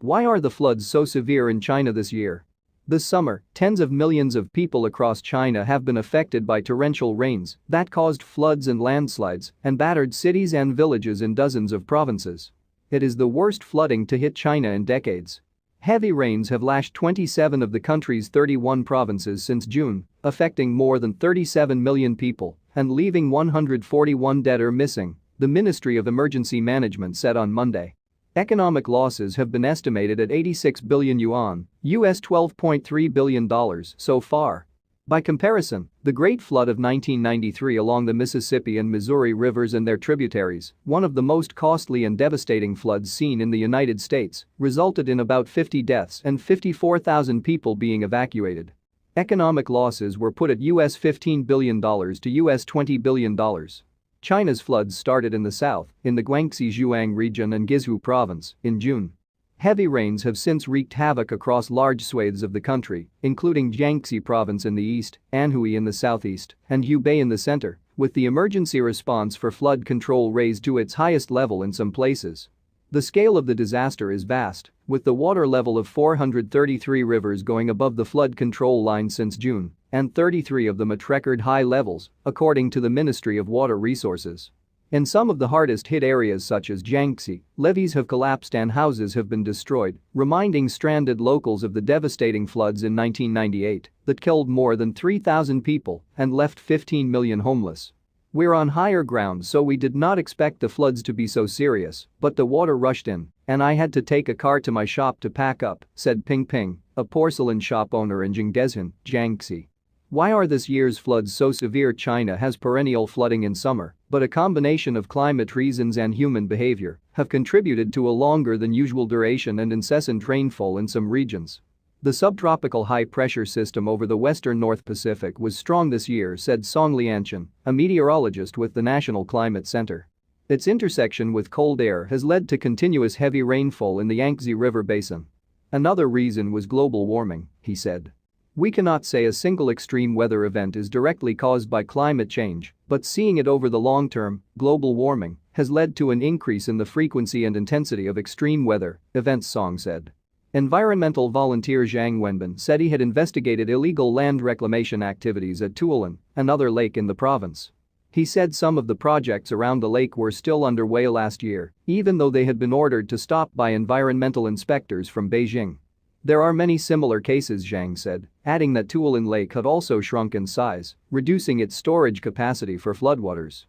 Why are the floods so severe in China this year? This summer, tens of millions of people across China have been affected by torrential rains that caused floods and landslides and battered cities and villages in dozens of provinces. It is the worst flooding to hit China in decades. Heavy rains have lashed 27 of the country's 31 provinces since June, affecting more than 37 million people and leaving 141 dead or missing, the Ministry of Emergency Management said on Monday. Economic losses have been estimated at 86 billion yuan, $12.3 billion so far. By comparison, the Great Flood of 1993 along the Mississippi and Missouri rivers and their tributaries, one of the most costly and devastating floods seen in the United States, resulted in about 50 deaths and 54,000 people being evacuated. Economic losses were put at $15 billion to $20 billion. China's floods started in the south, in the Guangxi-Zhuang region and Guizhou province, in June. Heavy rains have since wreaked havoc across large swathes of the country, including Jiangxi province in the east, Anhui in the southeast, and Hubei in the center, with the emergency response for flood control raised to its highest level in some places. The scale of the disaster is vast, with the water level of 433 rivers going above the flood control line since June, and 33 of them at record high levels, according to the Ministry of Water Resources. In some of the hardest-hit areas such as Jiangxi, levees have collapsed and houses have been destroyed, reminding stranded locals of the devastating floods in 1998 that killed more than 3,000 people and left 15 million homeless. "We're on higher ground, so we did not expect the floods to be so serious, but the water rushed in, and I had to take a car to my shop to pack up," said Ping Ping, a porcelain shop owner in Jingdezhen, Jiangxi. Why are this year's floods so severe? China has perennial flooding in summer, but a combination of climate reasons and human behavior have contributed to a longer than usual duration and incessant rainfall in some regions. The subtropical high-pressure system over the western North Pacific was strong this year, said Song Lianchen, a meteorologist with the National Climate Center. Its intersection with cold air has led to continuous heavy rainfall in the Yangtze River basin. Another reason was global warming, he said. "We cannot say a single extreme weather event is directly caused by climate change, but seeing it over the long term, global warming has led to an increase in the frequency and intensity of extreme weather events," Song said. Environmental volunteer Zhang Wenbin said he had investigated illegal land reclamation activities at Tuolin, another lake in the province. He said some of the projects around the lake were still underway last year, even though they had been ordered to stop by environmental inspectors from Beijing. "There are many similar cases," Zhang said, adding that Tuolin Lake had also shrunk in size, reducing its storage capacity for floodwaters.